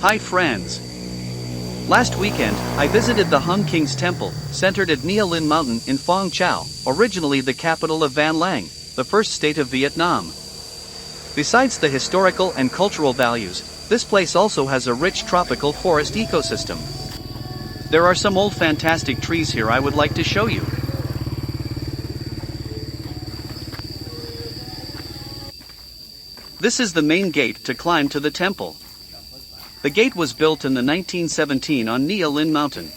Hi friends! Last weekend, I visited the Hung King's Temple, centered at Nghia Linh Mountain in Phong Chau, originally the capital of Van Lang, the first state of Vietnam. Besides the historical and cultural values, this place also has a rich tropical forest ecosystem. There are some old fantastic trees here I would like to show you. This is the main gate to climb to the temple. The gate was built in the 1917 on Nghia Linh Mountain.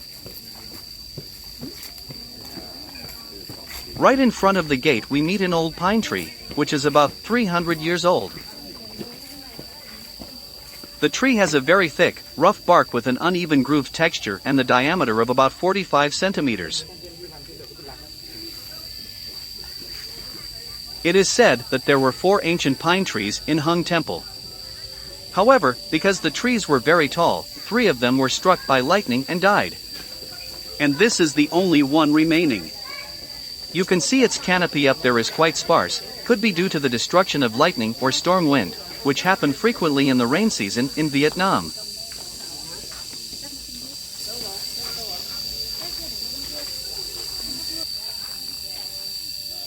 Right in front of the gate we meet an old pine tree, which is about 300 years old. The tree has a very thick, rough bark with an uneven grooved texture and the diameter of about 45 centimeters. It is said that there were 4 ancient pine trees in Hung Temple. However, because the trees were very tall, 3 of them were struck by lightning and died. And this is the only one remaining. You can see its canopy up there is quite sparse, could be due to the destruction of lightning or storm wind, which happen frequently in the rain season in Vietnam.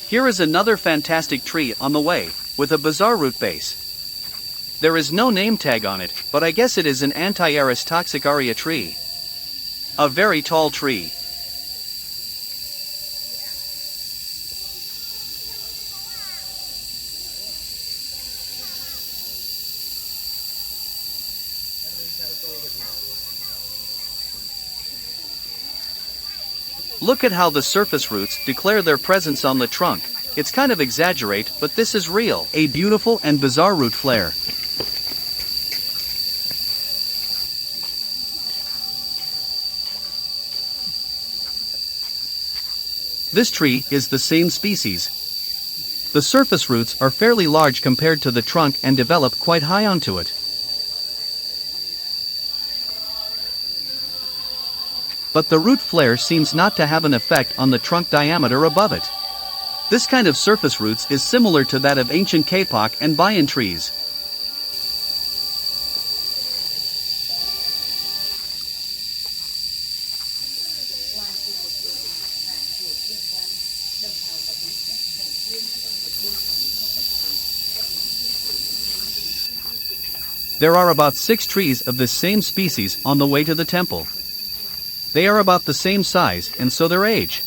Here is another fantastic tree on the way, with a bizarre root base. There is no name tag on it, but I guess it is an Anti-Aris toxicaria tree. A very tall tree. Look at how the surface roots declare their presence on the trunk. It's kind of exaggerate, but this is real. A beautiful and bizarre root flare. This tree is the same species. The surface roots are fairly large compared to the trunk and develop quite high onto it. But the root flare seems not to have an effect on the trunk diameter above it. This kind of surface roots is similar to that of ancient kapok and bayan trees. There are about 6 trees of this same species on the way to the temple. They are about the same size and so their age.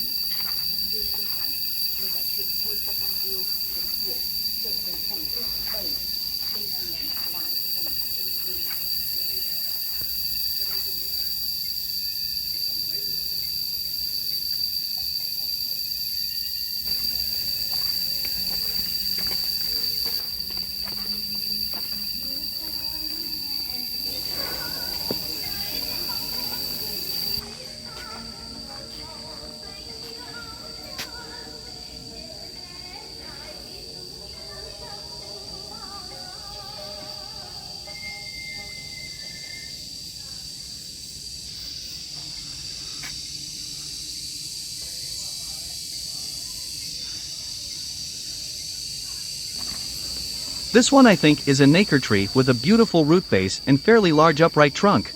This one I think is a nacre tree with a beautiful root base and fairly large upright trunk.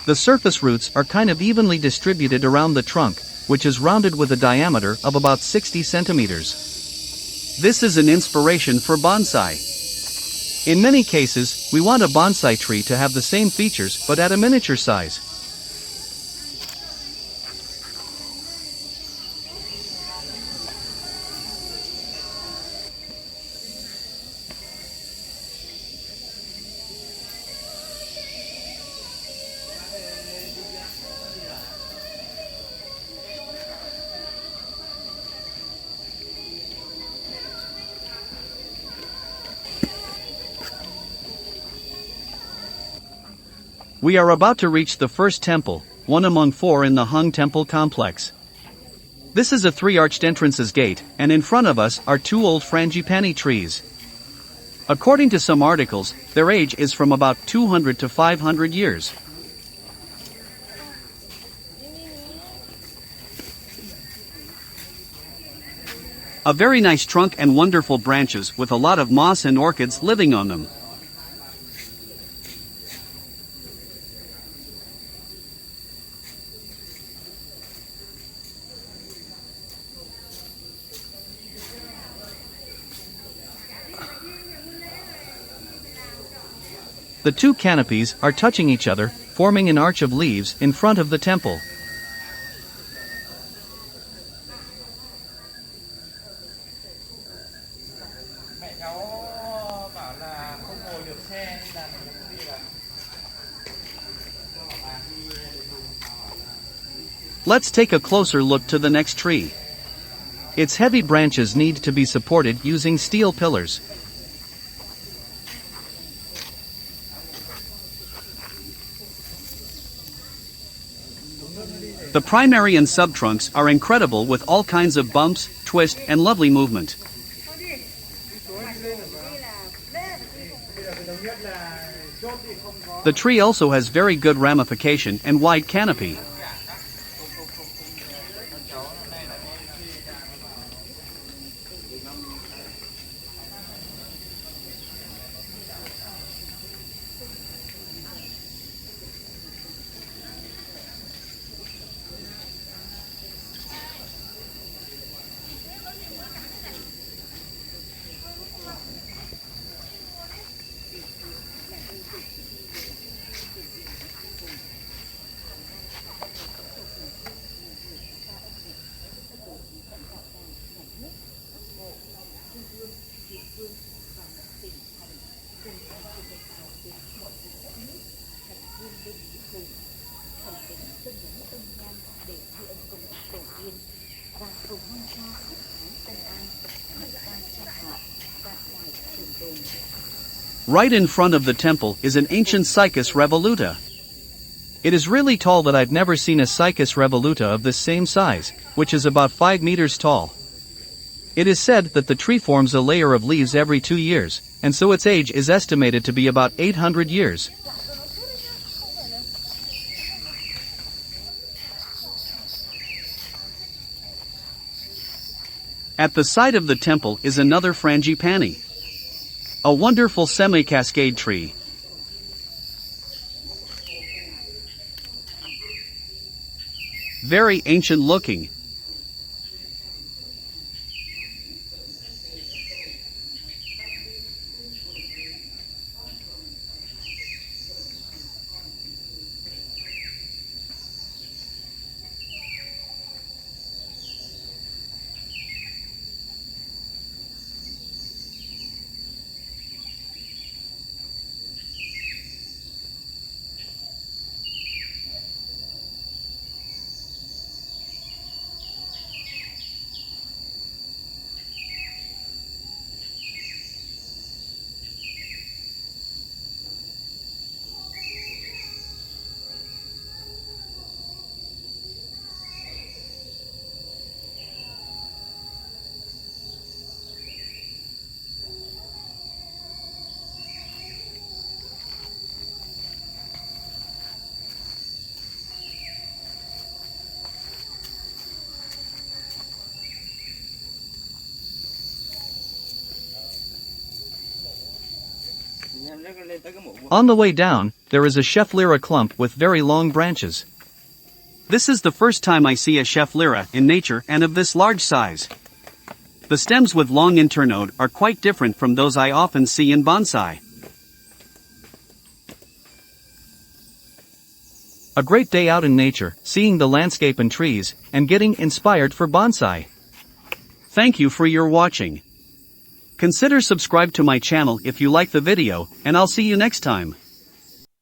The surface roots are kind of evenly distributed around the trunk, which is rounded with a diameter of about 60 centimeters. This is an inspiration for bonsai. In many cases, we want a bonsai tree to have the same features but at a miniature size. We are about to reach the first temple, one among 4 in the Hung Temple complex. This is a 3-arched entrances gate, and in front of us are 2 old frangipani trees. According to some articles, their age is from about 200 to 500 years. A very nice trunk and wonderful branches with a lot of moss and orchids living on them. The two canopies are touching each other, forming an arch of leaves in front of the temple. Let's take a closer look to the next tree. Its heavy branches need to be supported using steel pillars. The primary and subtrunks are incredible with all kinds of bumps, twist, and lovely movement. The tree also has very good ramification and wide canopy. Right in front of the temple is an ancient Cycas revoluta. It is really tall that I've never seen a Cycas revoluta of this same size, which is about 5 meters tall. It is said that the tree forms a layer of leaves every 2 years, and so its age is estimated to be about 800 years. At the side of the temple is another frangipani, a wonderful semi-cascade tree. Very ancient looking. On the way down, there is a Schefflera clump with very long branches. This is the first time I see a Schefflera in nature and of this large size. The stems with long internode are quite different from those I often see in bonsai. A great day out in nature, seeing the landscape and trees, and getting inspired for bonsai. Thank you for your watching. Consider subscribe to my channel if you like the video, and I'll see you next time.